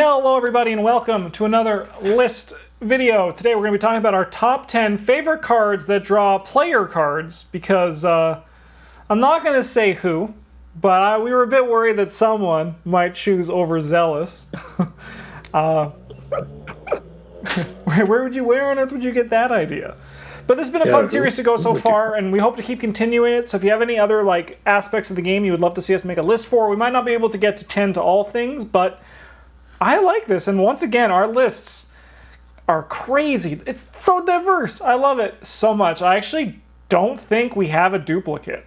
Hello everybody and welcome to another list video. Today we're going to be talking about our top 10 favorite cards that draw player cards because I'm not going to say who, but we were a bit worried that someone might choose overzealous. Where on earth would you get that idea? But this has been a fun series to go so far, and we hope to keep continuing it. So if you have any other aspects of the game you would love to see us make a list for, we might not be able to get to 10 to all things, but I like this. And once again, our lists are crazy. It's so diverse. I love it so much. I actually don't think we have a duplicate.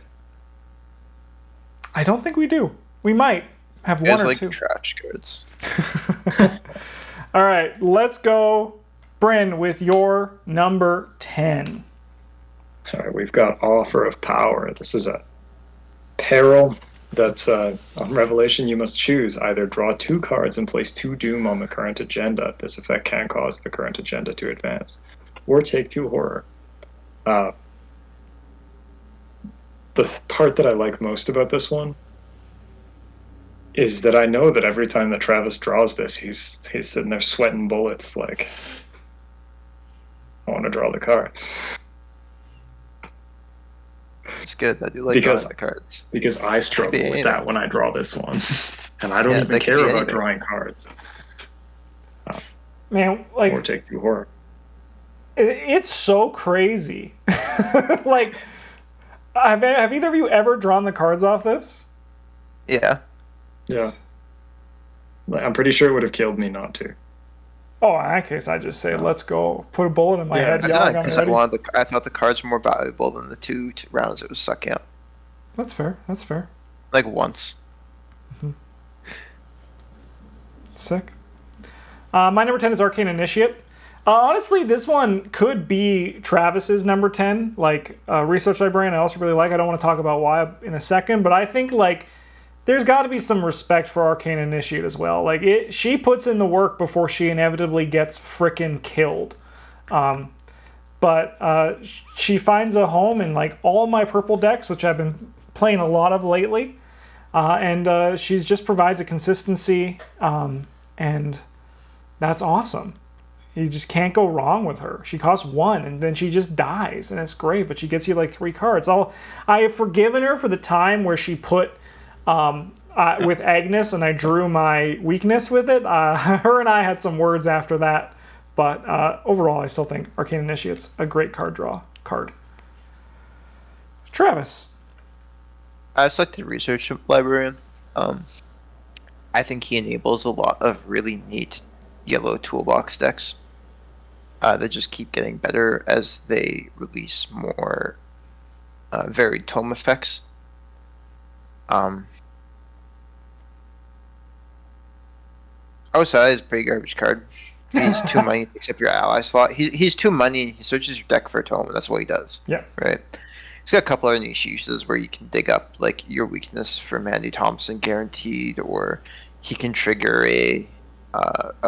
I don't think we do. We might have one or two. Trash cards. All right, let's go, Bryn, with your number 10. All right, we've got Offer of Power. This is a peril that's on Revelation. You must choose either draw 2 cards and place 2 Doom on the current agenda. This effect can cause the current agenda to advance, or take 2 Horror. The part that I like most about this one is that I know that every time that Travis draws this, he's sitting there sweating bullets like, I want to draw the cards. It's good. I do like drawing the cards. Because I struggle with that when I draw this one. And I don't even care about drawing cards. Man, or take 2 Horror. It's so crazy. Have either of you ever drawn the cards off this? Yeah. Yeah. I'm pretty sure it would have killed me not to. Oh, in that case, I just say, let's go. Put a bullet in my head. I thought the cards were more valuable than the 2 rounds it was sucking up. That's fair. That's fair. Like once. Mm-hmm. Sick. My number 10 is Arcane Initiate. Honestly, this one could be Travis's number 10. Research Librarian, I also really like. I don't want to talk about why in a second, but I think, there's got to be some respect for Arcane Initiate as well. She puts in the work before she inevitably gets frickin' killed. But she finds a home in all my purple decks, which I've been playing a lot of lately. And she just provides a consistency, and that's awesome. You just can't go wrong with her. She costs 1, and then she just dies, and it's great. But she gets you 3 cards. I have forgiven her for the time where she put with Agnes, and I drew my weakness with it. Her and I had some words after that, but overall, I still think Arcane Initiate's a great card. Travis. I just like the Research Librarian. I think he enables a lot of really neat yellow toolbox decks that just keep getting better as they release more varied tome effects. Outside is a pretty garbage card. He's 2 money, except your ally slot. He's 2 money, he searches your deck for a tome, and that's what he does. Yeah. Right? He's got a couple other niche uses where you can dig up, your weakness from Andy Thompson guaranteed, or he can trigger a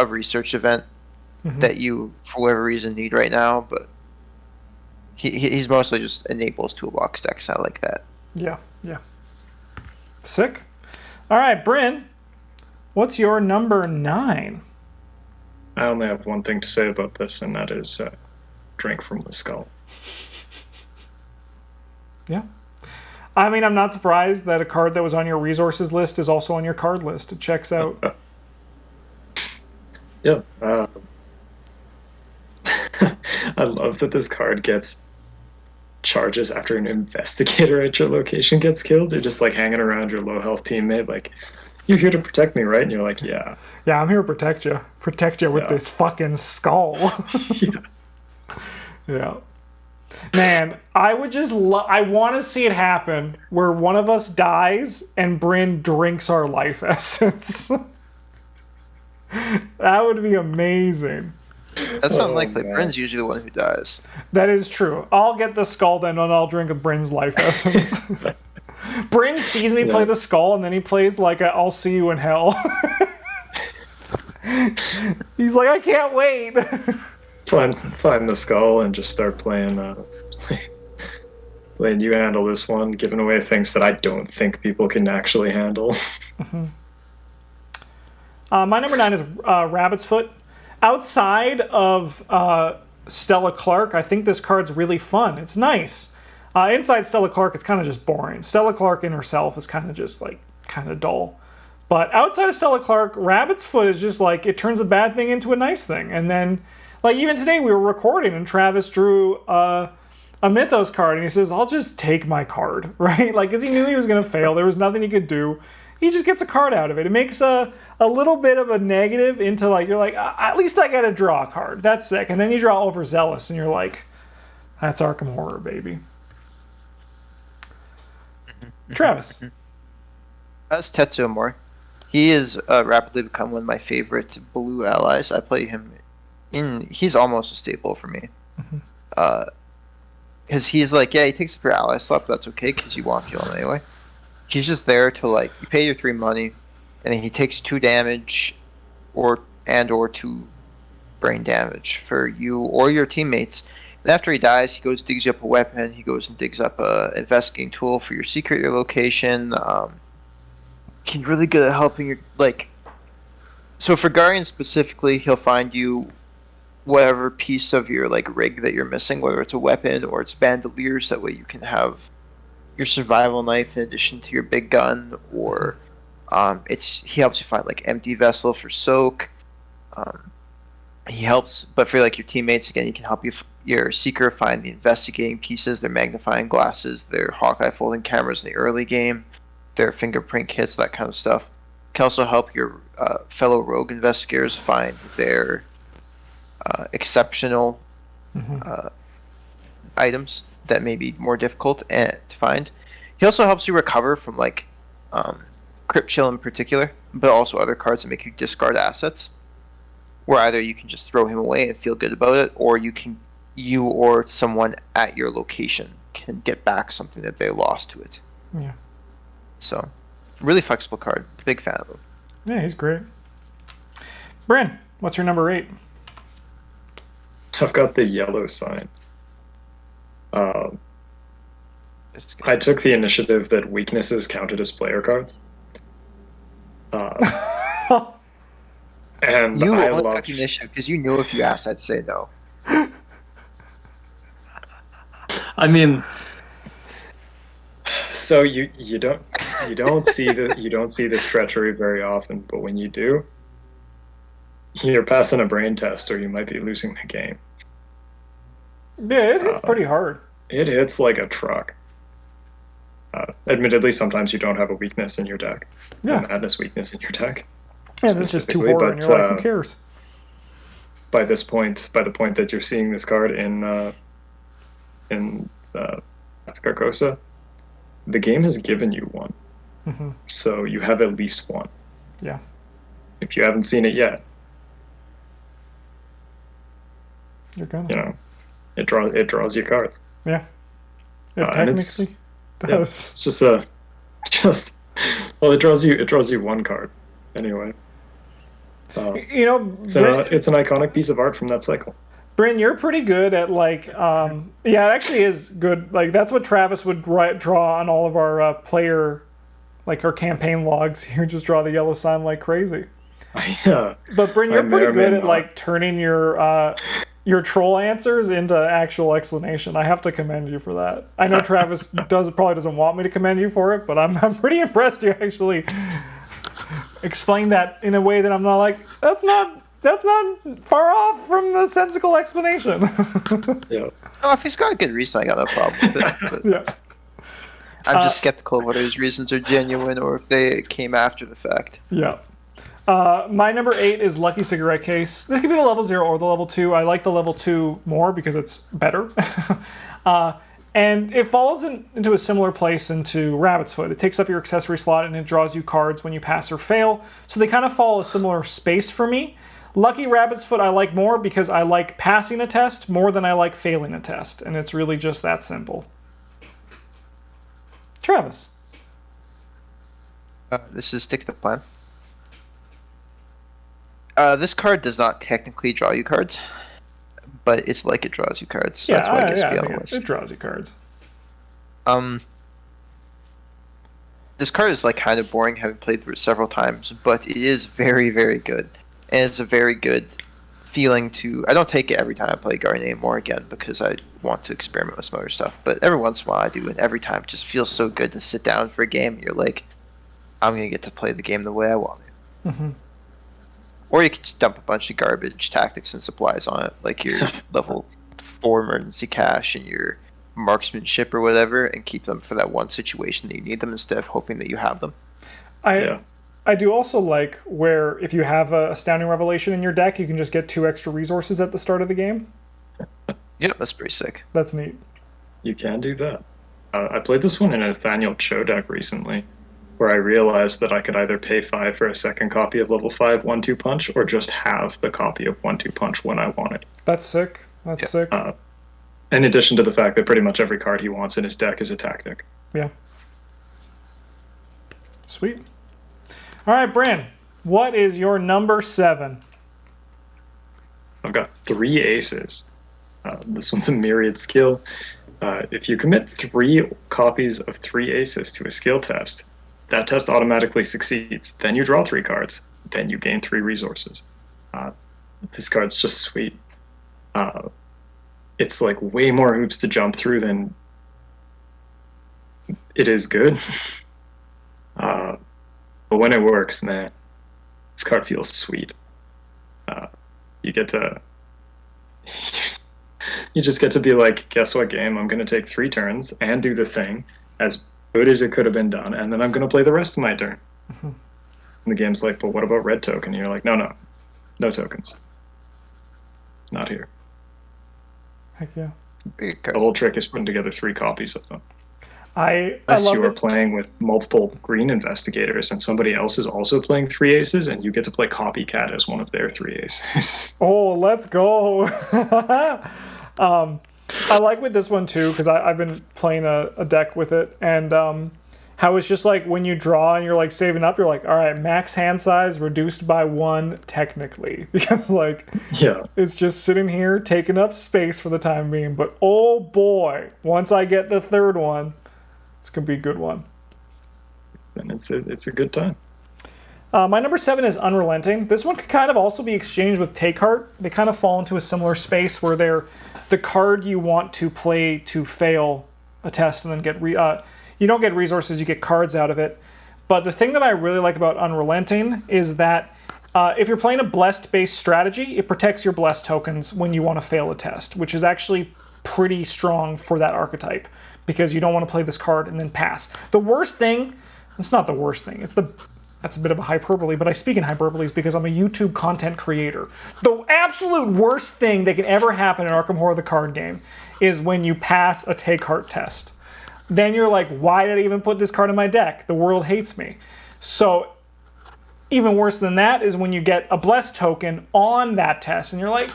research event that you, for whatever reason, need right now, but he's mostly just enables toolbox decks. I like that. Yeah. Sick. All right, Bryn, what's your number 9? I only have one thing to say about this, and that is Drink from the Skull. Yeah. I mean, I'm not surprised that a card that was on your resources list is also on your card list. It checks out. Yeah. I love that this card gets charges after an investigator at your location gets killed. You're just hanging around your low health teammate, you're here to protect me, right? And you're like, yeah. Yeah, I'm here to protect you with this fucking skull. Yeah. Man, I would just I want to see it happen where one of us dies and Bryn drinks our life essence. That would be amazing. That's unlikely. Bryn's usually the one who dies. That is true. I'll get the skull then, and I'll drink a Bryn's life essence. Bryn sees me play the skull, and then he plays I'll see you in hell. He's like, I can't wait. Find the skull and just start playing. Playing you handle this one, giving away things that I don't think people can actually handle. My number 9 is Rabbit's Foot. Outside of Stella Clark, I think this card's really fun. It's nice. Inside Stella Clark, it's kind of just boring. Stella Clark in herself is kind of just like kind of dull. But outside of Stella Clark, Rabbit's Foot is just like it turns a bad thing into a nice thing. And then, like even today, we were recording and Travis drew a Mythos card and he says, "I'll just take my card," right? Like, because he knew he was going to fail. There was nothing he could do. He just gets a card out of it. It makes a little bit of a negative into like you're like at least I got to draw a card. That's sick. And then you draw Overzealous and you're like, that's Arkham Horror, baby. Travis. That's Tetsuo Mori. He has rapidly become one of my favorite blue allies. I play him he's almost a staple for me. Because he's like, yeah, he takes up your ally slot, but that's okay because you won't kill him anyway. He's just there to like, you pay your 3 money, and then he takes 2 damage or 2 brain damage for you or your teammates. And after he dies, he goes digs you up a weapon. He goes and digs up a investigating tool for your secret, your location. He's really good at helping your like. So for Guardian specifically, he'll find you whatever piece of your like rig that you're missing, whether it's a weapon or it's bandoliers. That way you can have your survival knife in addition to your big gun, or he helps you find like empty vessel for soak. He helps, but for like your teammates again, he can help your seeker find the investigating pieces, their magnifying glasses, their Hawkeye folding cameras in the early game, their fingerprint kits, that kind of stuff. Can also help your fellow rogue investigators find their exceptional items that may be more difficult to find. He also helps you recover from like Crypt Chill in particular, but also other cards that make you discard assets, where either you can just throw him away and feel good about it, or you or someone at your location can get back something that they lost to it. Yeah. So, really flexible card. Big fan of him. Yeah, he's great. Bryn, what's your number 8? I've got the yellow sign. I took the initiative that weaknesses counted as player cards. And you I only love took the initiative because you knew if you asked, I'd say no. I mean, so you don't see this treachery very often, but when you do, you're passing a brain test, or you might be losing the game. Yeah, it hits pretty hard. It hits like a truck. Admittedly, sometimes you don't have a weakness in your deck. Yeah. A madness weakness in your deck. Yeah, that's just too horror, and you're like, who cares? By the point that you're seeing this card in Carcosa, the game has given you one. So you have at least one. Yeah. If you haven't seen it yet, you're gonna. It draws you cards. Yeah. It technically does. Yeah, it draws you one card anyway. It's an iconic piece of art from that cycle. Bryn, you're pretty good at like, yeah, it actually is good. Like that's what Travis would draw on all of our player, like our campaign logs. He would just draw the yellow sign like crazy. But Bryn, you're pretty good at like turning your troll answers into actual explanation. I have to commend you for that. I know Travis probably doesn't want me to commend you for it, but I'm pretty impressed you actually explained that in a way that I'm not like, that's not far off from the sensical explanation. Yeah. Oh, if he's got a good reason, I got no problem with it. But Yeah. I'm just skeptical of whether his reasons are genuine or if they came after the fact. Yeah. My number 8 is Lucky Cigarette Case. This could be the level 0 or the level 2. I like the level 2 more because it's better. And it falls into a similar place into Rabbit's Foot. It takes up your accessory slot and it draws you cards when you pass or fail. So they kind of follow a similar space for me. Lucky Rabbit's Foot I like more because I like passing a test more than I like failing a test. And it's really just that simple. Travis. This is Stick to the Plan. This card does not technically draw you cards, but it's like it draws you cards. So that's why I guess it draws you cards. this card is like kind of boring, having played through it several times, but it is very, very good, and it's a very good feeling to. I don't take it every time I play Guardian anymore again because I want to experiment with some other stuff. But every once in a while I do, and every time it just feels so good to sit down for a game. And you're like, I'm gonna get to play the game the way I want it. Mm-hmm. Or you could just dump a bunch of garbage tactics and supplies on it, like your level 4 emergency cache and your marksmanship or whatever, and keep them for that one situation that you need them instead of hoping that you have them. I do also like where if you have a Astounding Revelation in your deck, you can just get 2 extra resources at the start of the game. Yeah, that's pretty sick. That's neat. You can do that. I played this one in a Nathaniel Cho deck recently, where I realized that I could either pay 5 for a second copy of level 5 1-2 Punch, or just have the copy of 1-2 Punch when I want it. That's sick. That's sick. In addition to the fact that pretty much every card he wants in his deck is a tactic. Yeah. Sweet. All right, Bryn, what is your number 7? I've got 3 aces. This one's a myriad skill. If you commit 3 copies of 3 aces to a skill test, that test automatically succeeds. Then you draw 3 cards. Then you gain 3 resources. This card's just sweet. It's like way more hoops to jump through than it is good. But when it works, man, this card feels sweet. You get to... You just get to be like, guess what, game? I'm going to take 3 turns and do the thing as good as it could have been done, and then I'm going to play the rest of my turn. Mm-hmm. And the game's like, but what about red token? And you're like, no tokens. Not here. Heck yeah. The whole trick is putting together 3 copies of them. Unless you are playing with multiple green investigators and somebody else is also playing 3 aces, and you get to play copycat as one of their 3 aces. Oh, let's go. I like with this one too, because I've been playing a deck with it, and how it's just like when you draw and you're like saving up, you're like, all right, max hand size reduced by 1 technically, because like, yeah, it's just sitting here taking up space for the time being. But oh boy, once I get the 3rd one, it's gonna be a good one. And it's a good time. My number 7 is Unrelenting. This one could kind of also be exchanged with Take Heart. They kind of fall into a similar space where they're the card you want to play to fail a test and then get you don't get resources, you get cards out of it. But the thing that I really like about Unrelenting is that if you're playing a Blessed-based strategy, it protects your Blessed tokens when you want to fail a test, which is actually pretty strong for that archetype, because you don't want to play this card and then pass. The worst thing, it's not the worst thing, that's a bit of a hyperbole, but I speak in hyperboles because I'm a YouTube content creator. The absolute worst thing that can ever happen in Arkham Horror the card game is when you pass a Take Heart test. Then you're like, why did I even put this card in my deck? The world hates me. So even worse than that is when you get a Blessed token on that test and you're like,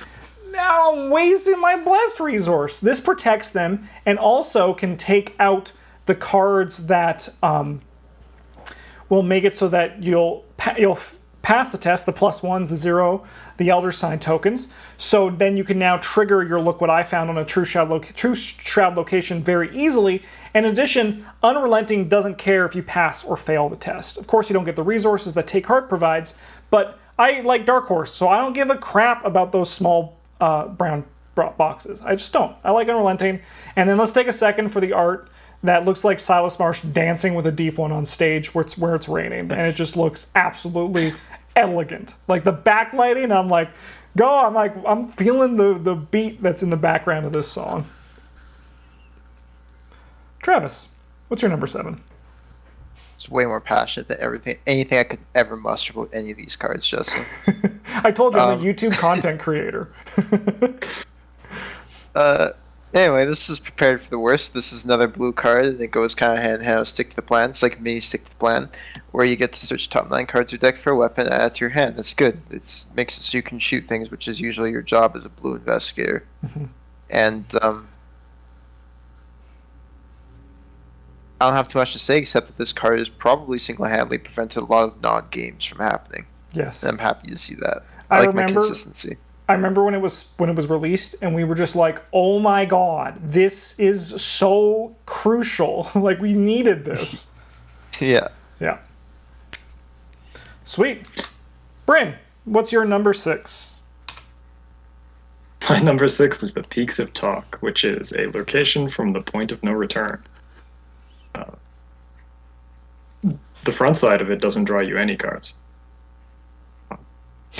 now I'm wasting my Blessed resource. This protects them and also can take out the cards that will make it so that you'll pass the test, the +1s, the 0, the Elder Sign tokens. So then you can now trigger your Look What I Found on a True Shroud location very easily. In addition, Unrelenting doesn't care if you pass or fail the test. Of course, you don't get the resources that Take Heart provides, but I like Dark Horse, so I don't give a crap about those small brown boxes. I just don't. I like Unrelenting. And then let's take a second for the art. That looks like Silas Marsh dancing with a deep one on stage where it's raining, and it just looks absolutely elegant. Like the backlighting, I'm feeling the beat that's in the background of this song. Travis, what's your number 7? It's way more passionate than anything I could ever muster about any of these cards, Justin. I told you I'm a YouTube content creator. Anyway, this is Prepared for the Worst. This is another blue card, and it goes kind of hand in hand with Stick to the Plan. It's like mini Stick to the Plan, where you get to search top 9 cards of your deck for a weapon and add it to your hand. That's good. It makes it so you can shoot things, which is usually your job as a blue investigator. Mm-hmm. And I don't have too much to say, except that this card has probably single-handedly prevented a lot of non-games from happening. Yes. And I'm happy to see that. I like my consistency. I remember when it was released, and we were just like, "Oh my god, this is so crucial! Like we needed this." Yeah. Yeah. Sweet. Bryn, what's your number 6? My number 6 is the Peaks of Talk, which is a location from the point of no return. The front side of it doesn't draw you any cards.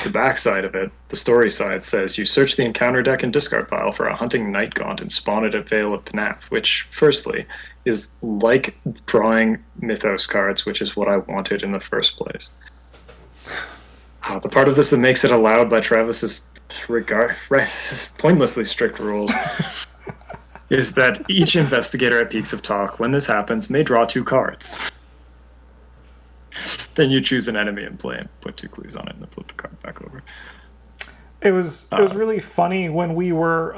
The back side of it, the story side, says you search the encounter deck and discard pile for a hunting night gaunt and spawn it at Vale of Panath, which, firstly, is like drawing Mythos cards, which is what I wanted in the first place. The part of this that makes it allowed by Travis's pointlessly strict rules is that each investigator at Peaks of Talk, when this happens, may draw 2 cards. Then you choose an enemy and play and put 2 clues on it and then flip the card back over. It was really funny when we were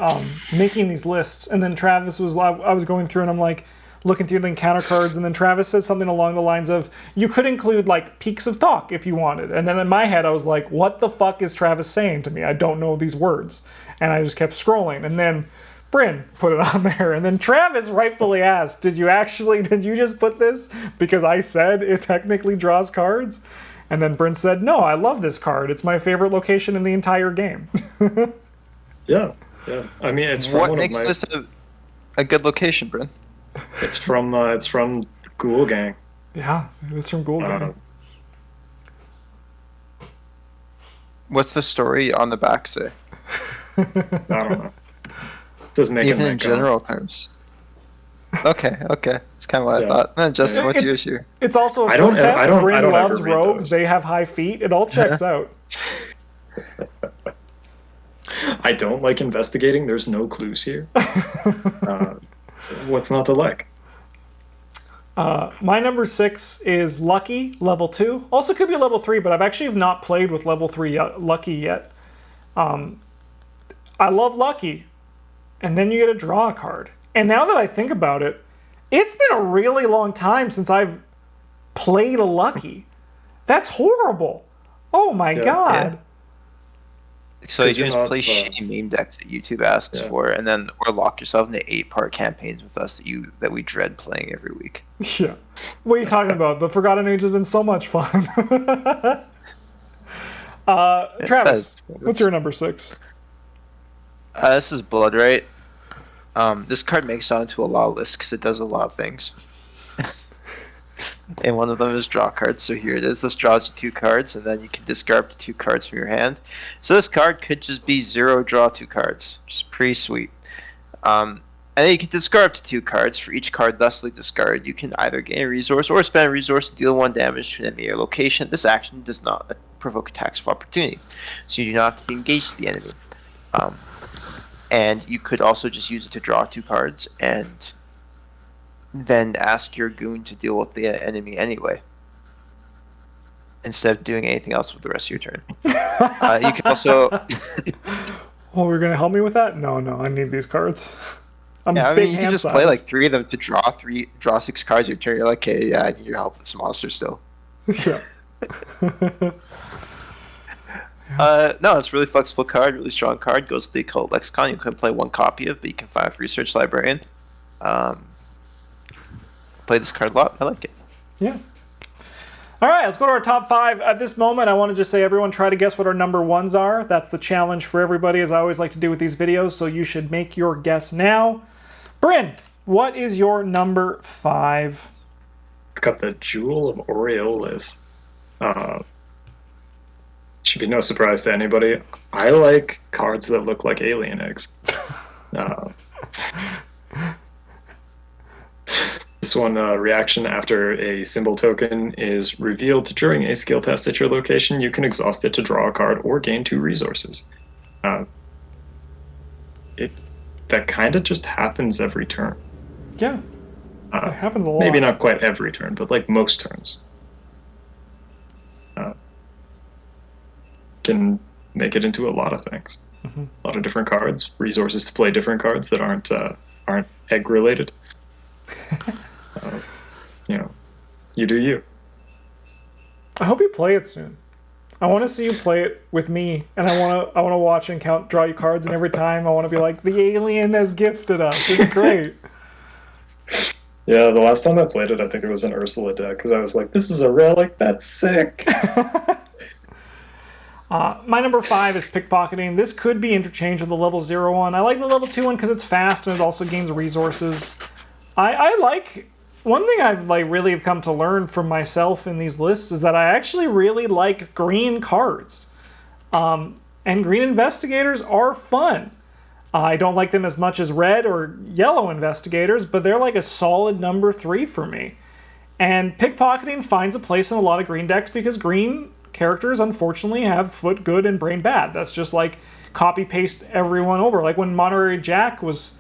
making these lists, and then Travis was, I was going through and I'm like looking through the encounter cards, and then Travis said something along the lines of, you could include like Peaks of Talk if you wanted. And then in my head I was like, what the fuck is Travis saying to me? I don't know these words. And I just kept scrolling, and then Bryn put it on there, and then Travis rightfully asked, did you just put this because I said it technically draws cards? And then Bryn said, no, I love this card. It's my favorite location in the entire game. Yeah. I mean, it's from what makes this a good location, Bryn? It's from Ghoul Gang. Yeah, it's from Ghoul Gang. What's the story on the back say? I don't know. Does make even in general terms. Okay. It's kind of what I thought. Justin, what's yours here? It's also a fun test. Bryn loves rogues. They have high feet. It all checks out. I don't like investigating. There's no clues here. What's not to like? My number 6 is Lucky, level 2. Also could be level 3, but I've actually not played with level 3 Lucky yet. I love Lucky. And then you get to draw a card. And now that I think about it, it's been a really long time since I've played a Lucky. That's horrible. Oh my god. Yeah. So you just play shitty meme decks that YouTube asks for, and then or lock yourself into 8-part campaigns with us that we dread playing every week. Yeah. What are you talking about? The Forgotten Age has been so much fun. Travis, what's your number 6? This is Blood Right. This card makes it onto a lot of lists because it does a lot of things. And one of them is draw cards, so here it is. This draws you 2 cards, and then you can discard 2 cards from your hand. So this card could just be 0 draw 2 cards, which is pretty sweet. And then you can discard up to 2 cards. For each card thusly discarded, you can either gain a resource or spend a resource to deal 1 damage to an enemy or location. This action does not provoke attacks of opportunity, so you do not have to be engaged to the enemy. And you could also just use it to draw 2 cards and then ask your goon to deal with the enemy anyway, instead of doing anything else with the rest of your turn. You can also... Oh, you're going to help me with that? No, I need these cards. You can just play like 3 of them to draw 6 cards your turn. You're like, okay, yeah, I need your help with this monster still. Yeah. No, it's a really flexible card, really strong card. Goes to the Occult Lexicon. You can play 1 copy of, but you can find with Research Librarian. Play this card a lot. I like it. Yeah. All right, let's go to our top 5. At this moment, I want to just say, everyone try to guess what our number 1s are. That's the challenge for everybody, as I always like to do with these videos, so you should make your guess now. Bryn, what is your number 5? I've got the Jewel of Aureolis. Should be no surprise to anybody. I like cards that look like alien eggs. This one, reaction after a symbol token is revealed during a skill test at your location, you can exhaust it to draw a card or gain 2 resources. That kind of just happens every turn. Yeah, it happens a lot. Maybe not quite every turn, but like most turns. Can make it into a lot of things. A lot of different cards, resources to play different cards that aren't egg related. You do you. I hope you play it soon. I want to see you play it with me, and I want to watch and draw you cards, and every time I want to be like, the alien has gifted us. It's great. Yeah, the last time I played it, I think it was an Ursula deck because I was like, "This is a relic. That's sick." My number 5 is pickpocketing. This could be interchanged with the level 0 one. I like the level 2 one because it's fast and it also gains resources. I like... One thing I've really have come to learn from myself in these lists is that I actually really like green cards. And green investigators are fun. I don't like them as much as red or yellow investigators, but they're like a solid number 3 for me. And pickpocketing finds a place in a lot of green decks because green characters unfortunately have foot good and brain bad. That's just like copy paste everyone over. Like when Monterey Jack was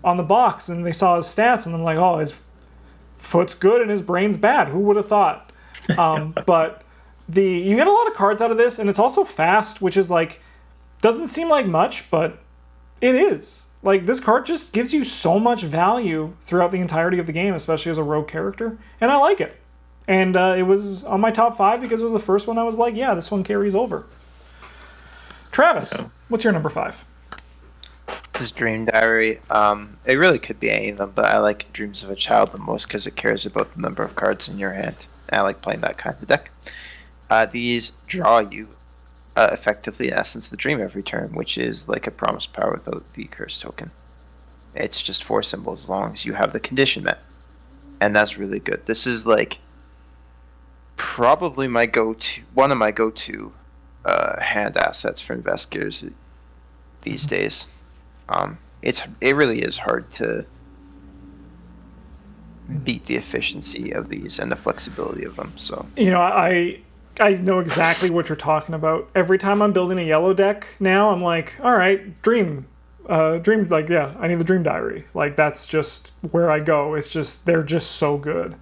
on the box and they saw his stats and I'm like, oh, his foot's good and his brain's bad. Who would have thought? But you get a lot of cards out of this, and it's also fast, which is like doesn't seem like much, but it is. Like this card just gives you so much value throughout the entirety of the game, especially as a rogue character, and I like it. And it was on my top 5 because it was the first one I was like, yeah, this one carries over. Travis, what's your number 5? This is Dream Diary. It really could be any of them, but I like Dreams of a Child the most because it cares about the number of cards in your hand. I like playing that kind of deck. These draw you effectively, in essence, the dream every turn, which is like a promised power without the curse token. It's just 4 symbols as long as you have the condition met. And that's really good. This is like probably one of my go-to hand assets for investigators these days. It really is hard to beat the efficiency of these and the flexibility of them. So I know exactly what you're talking about. Every time I'm building a yellow deck now, I'm like, all right, dream, I need the Dream Diary. Like that's just where I go. It's just they're just so good.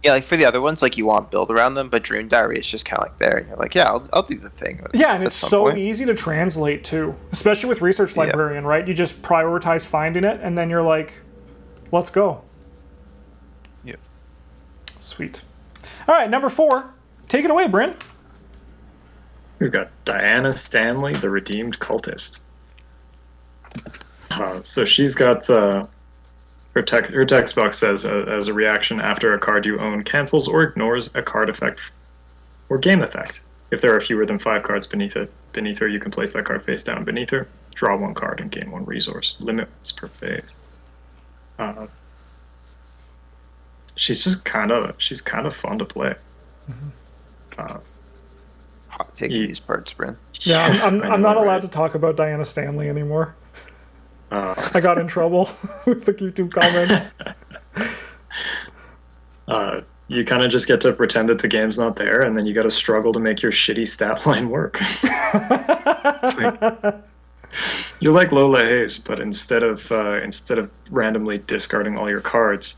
Yeah, like for the other ones, like you want build around them, but Dream Diary is just kind of like there, and you're like, yeah, I'll do the thing. Yeah, and it's so easy to translate too, especially with Research Librarian, right? You just prioritize finding it, and then you're like, let's go. Yep. Sweet. All right, number 4. Take it away, Bryn. We've got Diana Stanley, the Redeemed Cultist. So she's got her text box says as a reaction after a card you own cancels or ignores a card effect or game effect. If there are fewer than 5 cards beneath her, you can place that card face down beneath her, draw 1 card, and gain 1 resource. Limit once per phase. She's kind of fun to play. Hot take these parts, Bryn. Yeah, I'm not allowed to talk about Diana Stanley anymore. I got in trouble with the YouTube comments. You kind of just get to pretend that the game's not there, and then you got to struggle to make your shitty stat line work. You're like Lola Hayes, but instead of randomly discarding all your cards,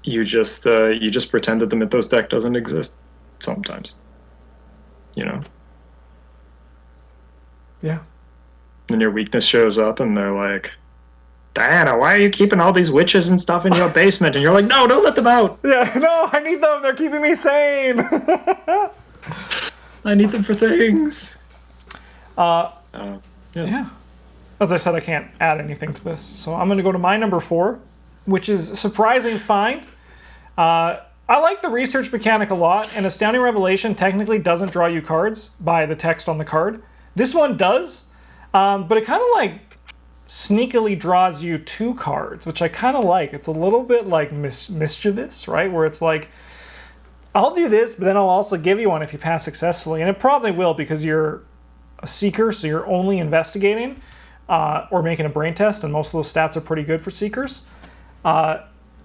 you just pretend that the Mythos deck doesn't exist sometimes. Yeah. Then your weakness shows up, and they're like, Diana, why are you keeping all these witches and stuff in your basement? And you're like, no, don't let them out. Yeah, no, I need them. They're keeping me sane. I need them for things. Yeah. As I said, I can't add anything to this. So I'm going to go to my number 4, which is a surprising find. I like the research mechanic a lot, and Astounding Revelation technically doesn't draw you cards by the text on the card. This one does, but it kind of like sneakily draws you 2 cards, which I kind of like. It's a little bit like mischievous, right? Where it's like, I'll do this, but then I'll also give you one if you pass successfully. And it probably will because you're a seeker, so you're only investigating or making a brain test, and most of those stats are pretty good for seekers.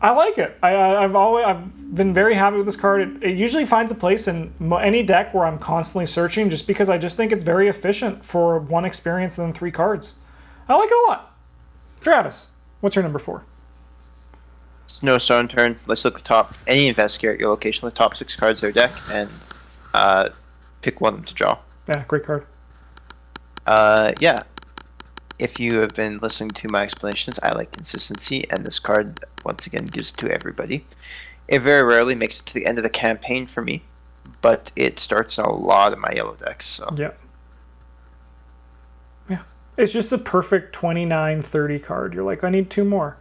I like it. I've been very happy with this card. It usually finds a place in any deck where I'm constantly searching, just because I just think it's very efficient for 1 experience and then 3 cards. I like it a lot. Travis, what's your number 4? Snowstorm turn. Let's look at the top. Any investigator at your location, the top 6 cards of their deck, and pick one of them to draw. Yeah, great card. Yeah. If you have been listening to my explanations, I like consistency, and this card, once again, gives it to everybody. It very rarely makes it to the end of the campaign for me, but it starts in a lot of my yellow decks. So. Yeah. Yeah. It's just a perfect 29-30 card. You're like, I need 2 more.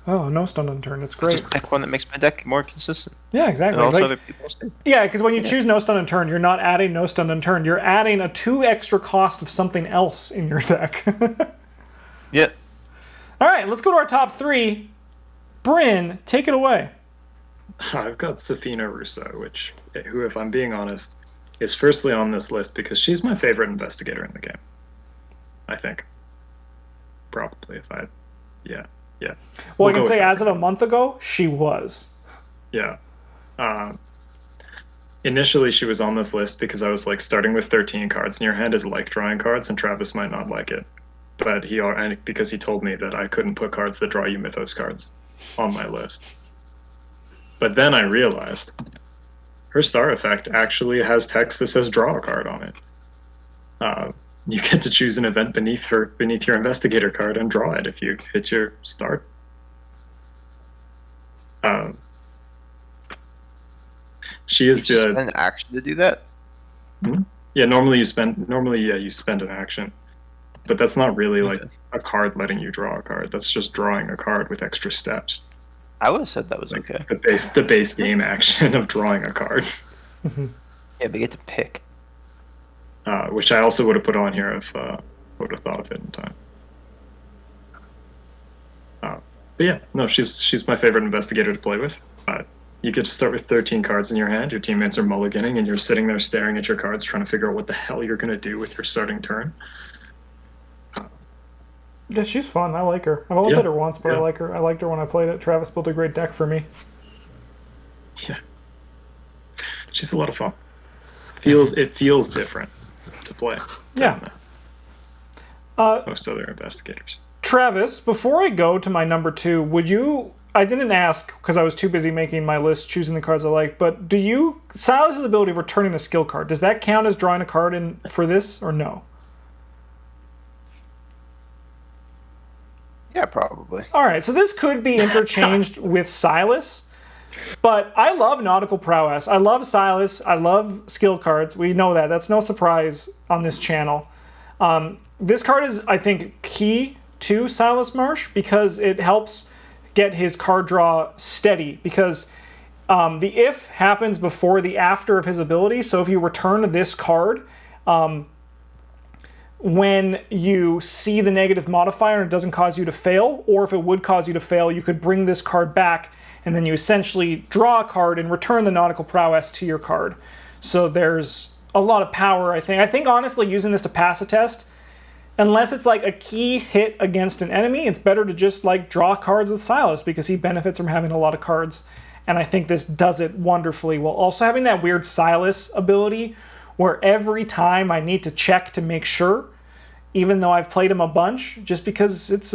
Oh, no stun unturned. It's great. Just pick one that makes my deck more consistent. Yeah, exactly. And also Like, other people's too. yeah, because when you choose no stun unturned, you're not adding no stun unturned. You're adding a 2 extra cost of something else in your deck. Yeah. All right, let's go to our top 3. Bryn, take it away. I've got Safina Russo, who, if I'm being honest, is firstly on this list because she's my favorite investigator in the game. I think. Probably, yeah. Well, I can say as of a month ago, she was. Yeah. Initially, she was on this list because I was like starting with 13 cards in your hand is like drawing cards, and Travis might not like it, but because he told me that I couldn't put cards that draw you Mythos cards on my list. But then I realized her star effect actually has text that says draw a card on it. You get to choose an event beneath your investigator card and draw it if you hit your start. She is you spend an action to do that. Yeah, normally you spend an action, but that's not really like a card letting you draw a card. That's just drawing a card with extra steps. I would have said that was like okay. The base game action of drawing a card. Yeah, they get to pick. Which I also would have put on here if I would have thought of it in time. But yeah, no, she's my favorite investigator to play with. You get to start with 13 cards in your hand. Your teammates are mulliganing, and you're sitting there staring at your cards, trying to figure out what the hell you're going to do with your starting turn. Yeah, she's fun. I like her. I've only played her once, but I like her. I liked her when I played it. Travis built a great deck for me. Yeah, she's a lot of fun. It feels different to play. Yeah. Most other investigators. Travis, before I go to my number 2, would you? I didn't ask because I was too busy making my list, choosing the cards I like. But Silas's ability of returning a skill card, does that count as drawing a card in for this or no? Yeah, probably. All right, so this could be interchanged with Silas, but I love nautical prowess. I love Silas. I love skill cards. We know that. That's no surprise on this channel. This card is, I think, key to Silas Marsh because it helps get his card draw steady, because the if happens before the after of his ability. So if you return this card, when you see the negative modifier and it doesn't cause you to fail, or if it would cause you to fail, you could bring this card back and then you essentially draw a card and return the nautical prowess to your card. So there's a lot of power, I think. I think honestly using this to pass a test, unless it's like a key hit against an enemy, it's better to just like draw cards with Silas because he benefits from having a lot of cards. And I think this does it wonderfully while also having that weird Silas ability where every time I need to check to make sure, even though I've played him a bunch, just because it's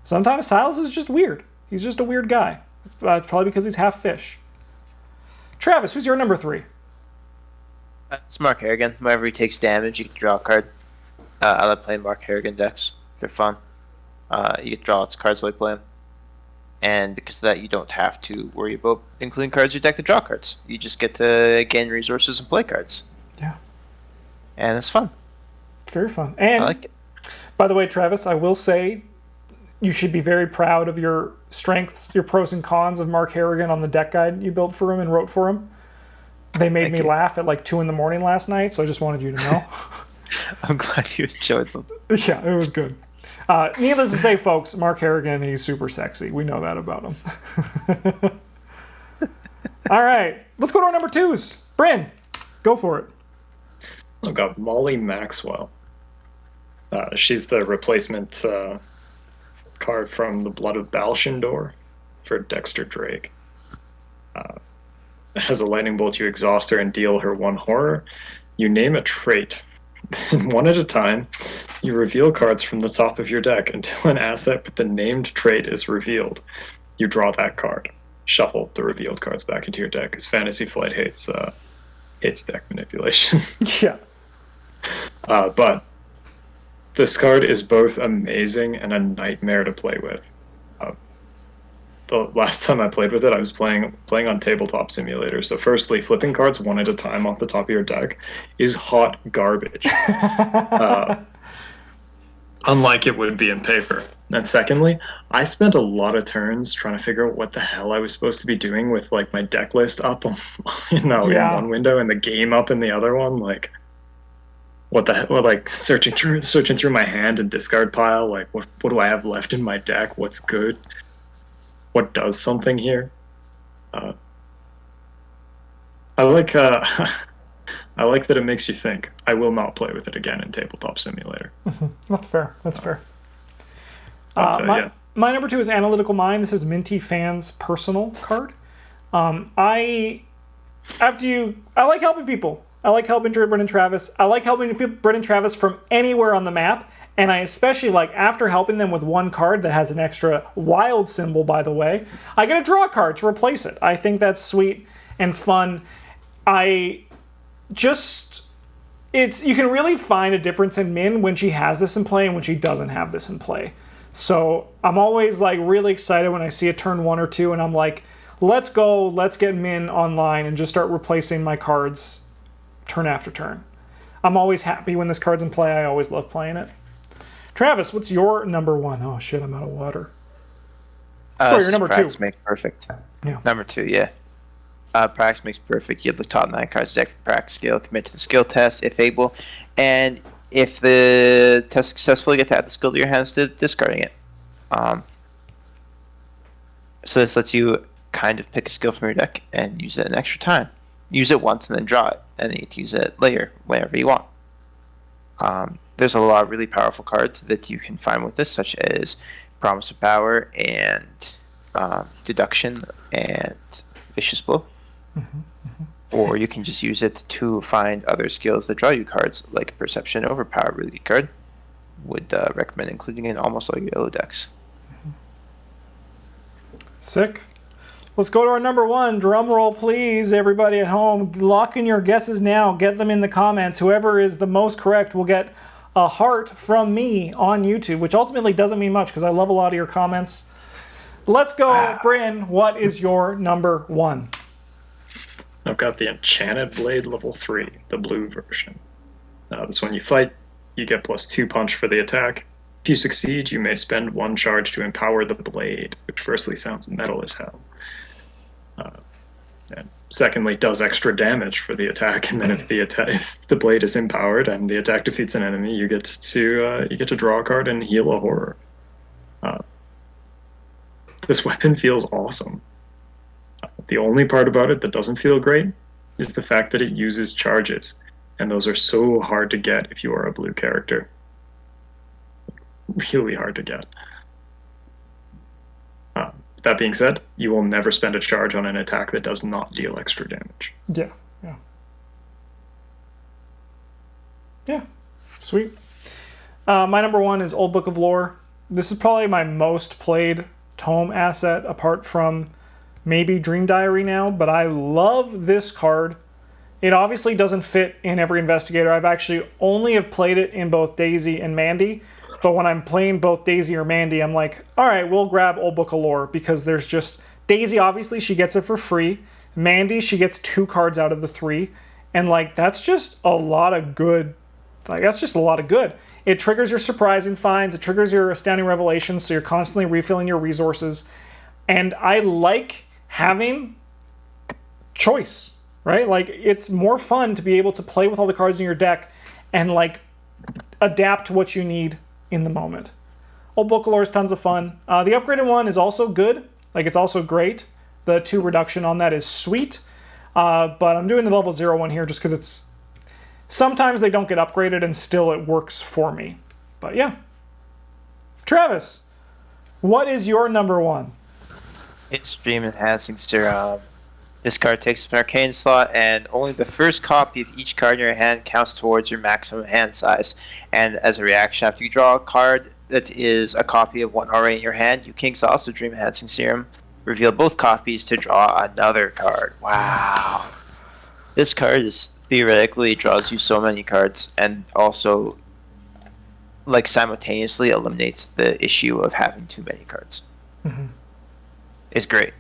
sometimes Silas is just weird. He's just a weird guy. It's probably because he's half fish. Travis, who's your number 3? It's Mark Harrigan. Whenever he takes damage, you can draw a card. I love playing Mark Harrigan decks. They're fun. You get to draw lots of cards while you play them. And because of that, you don't have to worry about including cards in your deck to draw cards. You just get to gain resources and play cards. Yeah. And it's fun. It's very fun. And I like it. By the way, Travis, I will say you should be very proud of your strengths, your pros and cons of Mark Harrigan on the deck guide you built for him and wrote for him. They made me laugh at like 2 in the morning last night, so I just wanted you to know. I'm glad you enjoyed them. Yeah, it was good. Needless to say, folks, Mark Harrigan, he's super sexy. We know that about him. All right, let's go to our number 2s. Bryn, go for it. I've got Molly Maxwell. She's the replacement card from the Blood of Balshindor for Dexter Drake. As a lightning bolt, you exhaust her and deal her 1 horror. You name a trait. Then one at a time, you reveal cards from the top of your deck until an asset with the named trait is revealed. You draw that card. Shuffle the revealed cards back into your deck, because Fantasy Flight hates deck manipulation. Yeah. But this card is both amazing and a nightmare to play with. The last time I played with it, I was playing on Tabletop Simulator. So firstly, flipping cards one at a time off the top of your deck is hot garbage. Unlike it would be in paper. And secondly, I spent a lot of turns trying to figure out what the hell I was supposed to be doing with like my deck list up on, in one window and the game up in the other one. Like, what the hell? Like searching through my hand and discard pile. Like, what do I have left in my deck? What's good? What does something here? I like I like that it makes you think. I will not play with it again in Tabletop Simulator. That's fair. That's fair. Yeah. My number 2 is Analytical Mind. This is Minty Fan's personal card. I like helping people. I like helping Bryn and Travis. I like helping Bryn and Travis from anywhere on the map. And I especially like after helping them with one card that has an extra wild symbol, by the way, I get a draw card to replace it. I think that's sweet and fun. You can really find a difference in Min when she has this in play and when she doesn't have this in play. So I'm always like really excited when I see a turn 1 or 2 and I'm like, let's go, let's get Min online and just start replacing my cards turn after turn. I'm always happy when this card's in play. I always love playing it. Travis, what's your number 1? Oh shit, I'm out of water. Sorry, your number 2. Practice makes perfect. Yeah. Number 2, yeah. Practice makes perfect. You have the top 9 cards deck for practice skill. Commit to the skill test if able, and if the test successful, you get to add the skill to your hands to discarding it. So this lets you kind of pick a skill from your deck and use it an extra time. Use it once and then draw it, and then you can use it later whenever you want. There's a lot of really powerful cards that you can find with this, such as Promise of Power and Deduction and Vicious Blow. Or you can just use it to find other skills that draw you cards, like Perception Overpower, really good card. Would recommend including in almost all your yellow decks. Sick. Let's go to our number 1. Drum roll, please, everybody at home. Lock in your guesses now. Get them in the comments. Whoever is the most correct will get a heart from me on YouTube, which ultimately doesn't mean much because I love a lot of your comments. Let's go, Bryn. What is your number 1? I've got the Enchanted Blade level 3, the blue version. This one you fight, you get +2 punch for the attack. If you succeed, you may spend 1 charge to empower the blade, which firstly sounds metal as hell. And secondly, does extra damage for the attack. And then if the blade is empowered and the attack defeats an enemy, you get to draw a card and heal a horror. This weapon feels awesome. The only part about it that doesn't feel great is the fact that it uses charges, and those are so hard to get if you are a blue character. Really hard to get. That being said, you will never spend a charge on an attack that does not deal extra damage. Yeah. Sweet. My number 1 is Old Book of Lore. This is probably my most played tome asset, apart from maybe Dream Diary now, but I love this card. It obviously doesn't fit in every Investigator. I've actually only have played it in both Daisy and Mandy, but when I'm playing both Daisy or Mandy, I'm like, all right, we'll grab Old Book of Lore, because there's just... Daisy, obviously, she gets it for free. Mandy, she gets 2 cards out of the 3, and, like, that's just a lot of good... Like, that's just a lot of good. It triggers your Surprising Finds, it triggers your Astounding Revelations, so you're constantly refilling your resources, and I like having choice, right? Like, it's more fun to be able to play with all the cards in your deck and, like, adapt to what you need in the moment. Old Book of Lore is tons of fun. The upgraded one is also good. Like, it's also great. The 2 reduction on that is sweet. But I'm doing the level 0 one here just because it's... Sometimes they don't get upgraded and still it works for me. But yeah. Travis, what is your number 1? It's Dream Enhancing Serum. This card takes an arcane slot, and only the first copy of each card in your hand counts towards your maximum hand size. And as a reaction, after you draw a card that is a copy of one already in your hand, you can exhaust the Dream Enhancing Serum, reveal both copies to draw another card. Wow. This card is theoretically draws you so many cards, and also, like, simultaneously eliminates the issue of having too many cards. It's great.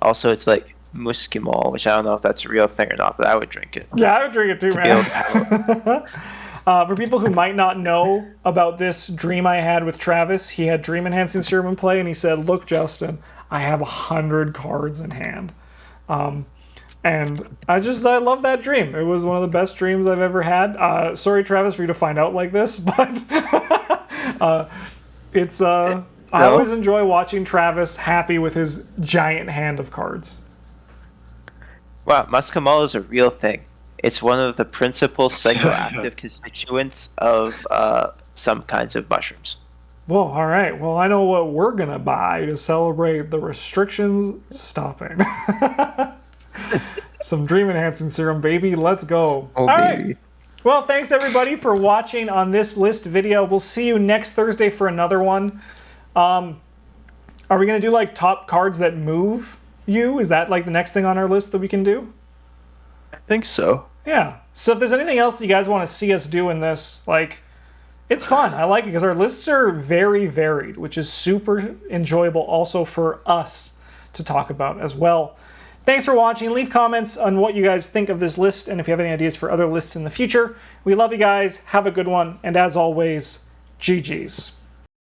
Also, it's like Muskimol, which I don't know if that's a real thing or not, but I would drink it. Yeah, I would drink it too, man. For people who might not know about this dream I had with Travis, he had Dream Enhancing Serum in play, and he said, "Look, Justin, I have 100 cards in hand." And I love that dream. It was one of the best dreams I've ever had. Sorry, Travis, for you to find out like this, but it's I always enjoy watching Travis happy with his giant hand of cards. Wow, muscimol is a real thing. It's one of the principal psychoactive constituents of some kinds of mushrooms. Well, all right. Well, I know what we're going to buy to celebrate the restrictions stopping. Some Dream Enhancing Serum, baby. Let's go. Oh, all baby. Right. Well, thanks, everybody, for watching on this list video. We'll see you next Thursday for another one. Are we going to do, like, top cards that move you? Is that, like, the next thing on our list that we can do? I think so. Yeah. So if there's anything else that you guys want to see us do in this, like, it's fun. I like it because our lists are very varied, which is super enjoyable also for us to talk about as well. Thanks for watching. Leave comments on what you guys think of this list and if you have any ideas for other lists in the future. We love you guys. Have a good one. And as always, GG's.